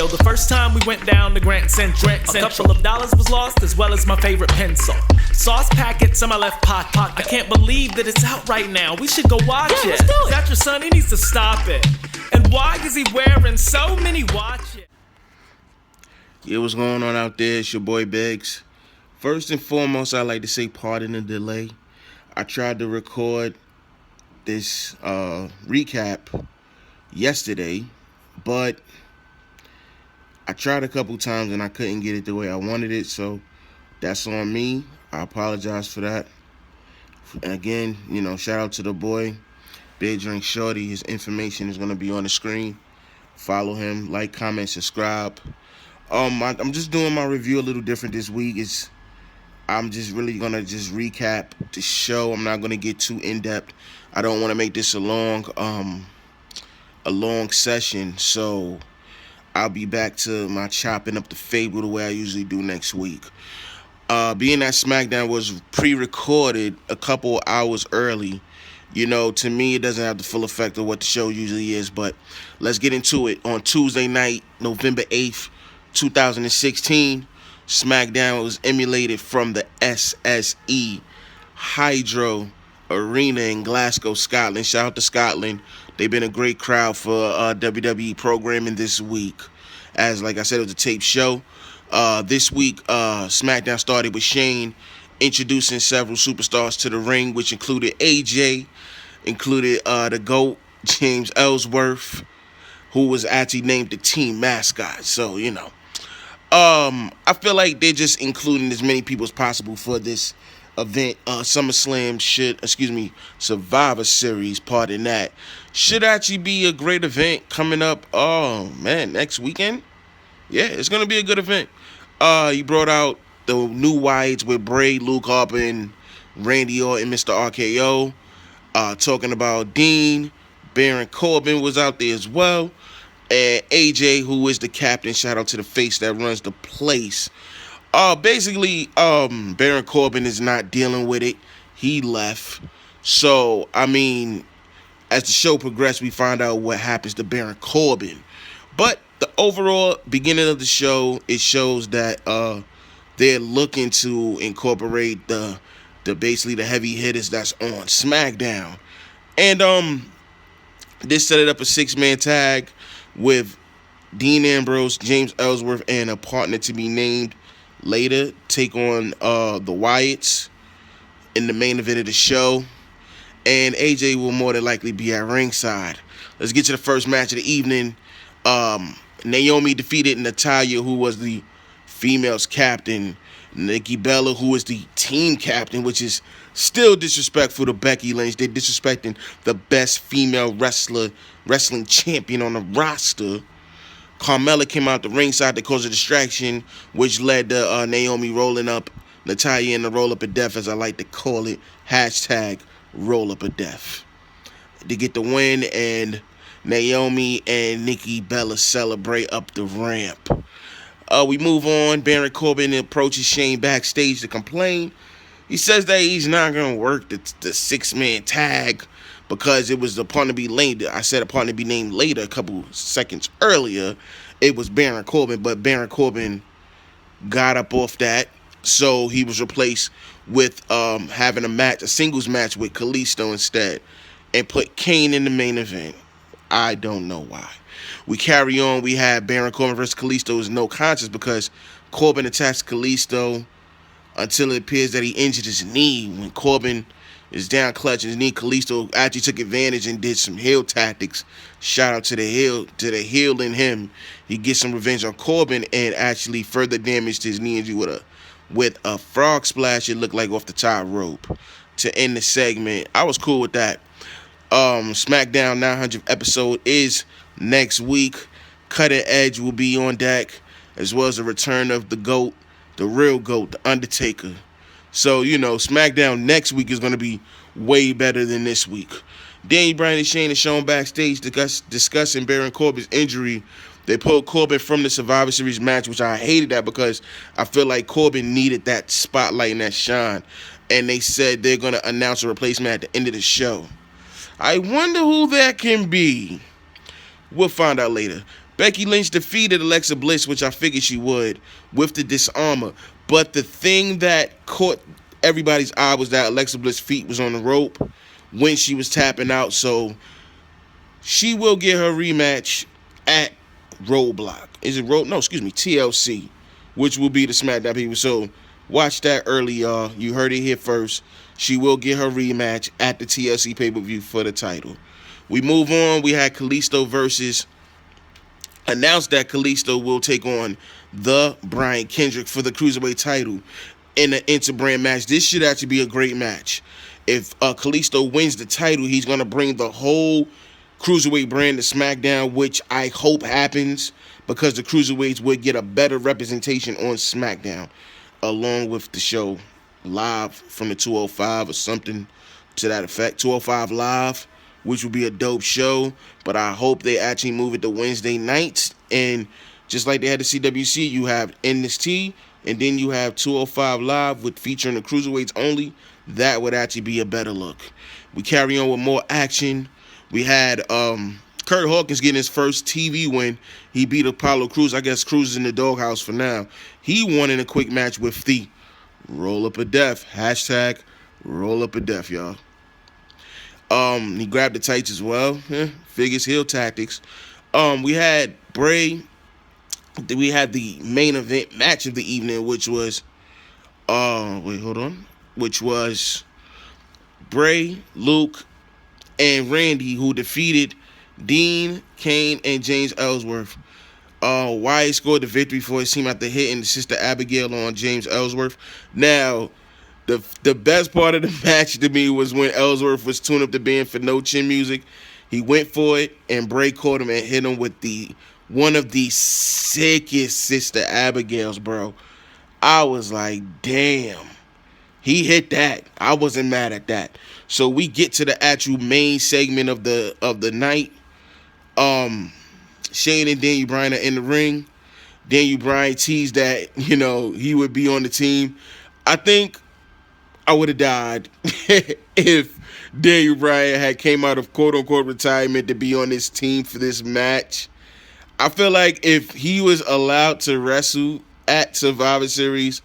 Yo, the first time we went down to Grant Central, a couple of dollars was lost, as well as my favorite pencil. Sauce packets in my left pocket. I can't believe that it's out right now. We should go watch it. Let's do it. Got your son, he needs to stop it. And why is he wearing so many watches? Yeah, what's going on out there? It's your boy Biggz. First and foremost, I'd like to say pardon the delay. I tried to record this recap yesterday, but I tried a couple times and I couldn't get it the way I wanted it, so that's on me. I apologize for that. And again, shout out to the boy, BeerDrankShawty. His information is going to be on the screen. Follow him, like, comment, subscribe. I'm just doing my review a little different this week. I'm just really going to just recap the show. I'm not going to get too in-depth. I don't want to make this a long session, so I'll be back to my chopping up the fable the way I usually do next week. Being that SmackDown was pre-recorded a couple hours early, to me it doesn't have the full effect of what the show usually is, but let's get into it. On Tuesday night, November 8th, 2016, SmackDown was emulated from the SSE Hydro Arena in Glasgow, Scotland. Shout out to Scotland. They've been a great crowd for WWE programming this week. As, like I said, it was a taped show. This week, SmackDown started with Shane introducing several superstars to the ring, which included AJ, included the GOAT, James Ellsworth, who was actually named the team mascot. So, I feel like they're just including as many people as possible for this event. Survivor Series, pardon that, should actually be a great event coming up. Oh man, next weekend. Yeah, it's gonna be a good event. He brought out the new whites with Bray, Luke Harper, and Randy Orton, Mr. RKO. Talking about Dean, Baron Corbin was out there as well, and AJ, who is the captain. Shout out to the face that runs the place. Basically, Baron Corbin is not dealing with it. He left. So, as the show progressed, we find out what happens to Baron Corbin. But the overall beginning of the show, it shows that they're looking to incorporate the basically the heavy hitters that's on SmackDown. And this set it up a 6-man tag with Dean Ambrose, James Ellsworth, and a partner to be named later take on the Wyatts in the main event of the show. And AJ will more than likely be at ringside. Let's get to the first match of the evening. Naomi defeated Natalya, who was the females captain. Nikki Bella, who is the team captain, which is still disrespectful to Becky Lynch. They're disrespecting the best female wrestling champion on the roster. Carmella came out the ringside to cause a distraction, which led to Naomi rolling up Natalya in the roll-up of death, as I like to call it. Hashtag roll-up of death. To get the win, and Naomi and Nikki Bella celebrate up the ramp. We move on. Baron Corbin approaches Shane backstage to complain. He says that he's not going to work the 6-man tag because it was a partner to be later. I said a partner to be named later a couple seconds earlier. It was Baron Corbin, but Baron Corbin got up off that. So he was replaced with having a singles match with Kalisto instead, and put Kane in the main event. I don't know why. We carry on. We have Baron Corbin versus Kalisto is no contest because Corbin attacks Kalisto until it appears that he injured his knee. When Corbin is down clutching his knee, Kalisto actually took advantage and did some heel tactics. Shout out to the heel in him. He gets some revenge on Corbin and actually further damaged his knee injury with a frog splash, it looked like, off the top rope to end the segment. I was cool with that. SmackDown 900th episode is next week. Cutting Edge will be on deck, as well as the return of the GOAT, the real GOAT, the Undertaker. So, SmackDown next week is going to be way better than this week. Daniel Bryan and Shane are shown backstage discussing Baron Corbin's injury. They pulled Corbin from the Survivor Series match, which I hated that because I feel like Corbin needed that spotlight and that shine. And they said they're going to announce a replacement at the end of the show. I wonder who that can be. We'll find out later. Becky Lynch defeated Alexa Bliss, which I figured she would, with the disarmor. But the thing that caught everybody's eye was that Alexa Bliss' feet was on the rope when she was tapping out. So she will get her rematch at Roadblock. Is it Road? No, excuse me, TLC, which will be the SmackDown people. So watch that early, y'all. You heard it here first. She will get her rematch at the TLC pay-per-view for the title. We move on. We had Kalisto versus... announced that Kalisto will take on the Brian Kendrick for the Cruiserweight title in an interbrand match. This should actually be a great match. If Kalisto wins the title, he's going to bring the whole Cruiserweight brand to SmackDown, which I hope happens because the Cruiserweights would get a better representation on SmackDown along with the show live from the 205 or something to that effect. 205 Live, which would be a dope show, but I hope they actually move it to Wednesday nights. And just like they had the CWC, you have NXT, and then you have 205 Live with featuring the Cruiserweights only. That would actually be a better look. We carry on with more action. We had Kurt Hawkins getting his first TV win. He beat Apollo Crews. I guess Crews is in the doghouse for now. He won in a quick match with the Roll Up of Death. Hashtag Roll Up of Death, y'all. He grabbed the tights as well. Figures heel tactics. We had Bray. We had the main event match of the evening, which was which was Bray, Luke, and Randy, who defeated Dean, Kane, and James Ellsworth. Wyatt scored the victory for his team after hitting Sister Abigail on James Ellsworth. Now, the best part of the match to me was when Ellsworth was tuned up to band for no chin music. He went for it, and Bray caught him and hit him with one of the sickest Sister Abigails, bro. I was like, damn. He hit that. I wasn't mad at that. So we get to the actual main segment of the night. Shane and Daniel Bryan are in the ring. Daniel Bryan teased that, he would be on the team. I think I would have died if Daniel Bryan had came out of quote-unquote retirement to be on this team for this match. I feel like if he was allowed to wrestle at Survivor Series,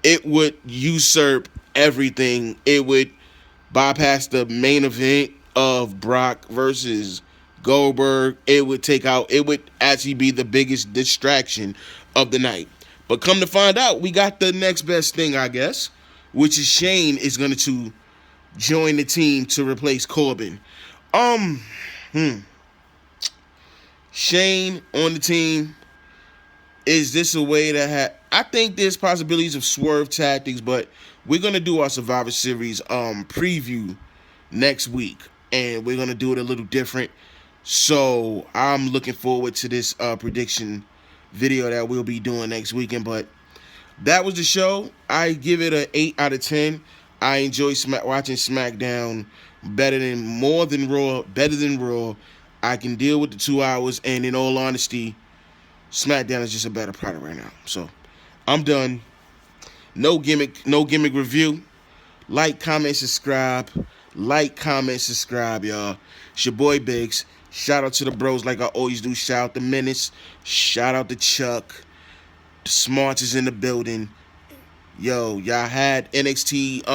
it would usurp everything. It would bypass the main event of Brock versus Goldberg. It would actually be the biggest distraction of the night. But come to find out, we got the next best thing, I guess, which is Shane is going to join the team to replace Corbin. Shane on the team. Is this a way to have... I think there's possibilities of swerve tactics, but we're going to do our Survivor Series preview next week, and we're going to do it a little different. So I'm looking forward to this prediction video that we'll be doing next weekend. But that was the show. I give it an 8 out of 10. I enjoy watching SmackDown more than Raw. I can deal with the 2 hours, and in all honesty, SmackDown is just a better product right now. So I'm done. No gimmick review. Like, comment, subscribe. Y'all. It's your boy Biggz. Shout out to the bros like I always do. Shout out to Menace. Shout out to Chuck. The Smarts is in the building. Yo, y'all had NXT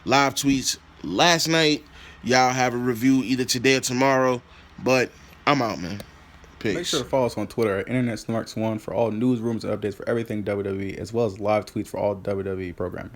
live tweets last night. Y'all have a review either today or tomorrow. But I'm out, man. Peace. Make sure to follow us on Twitter at InternetSmarks1 for all news, rumors, and updates for everything WWE, as well as live tweets for all WWE programming.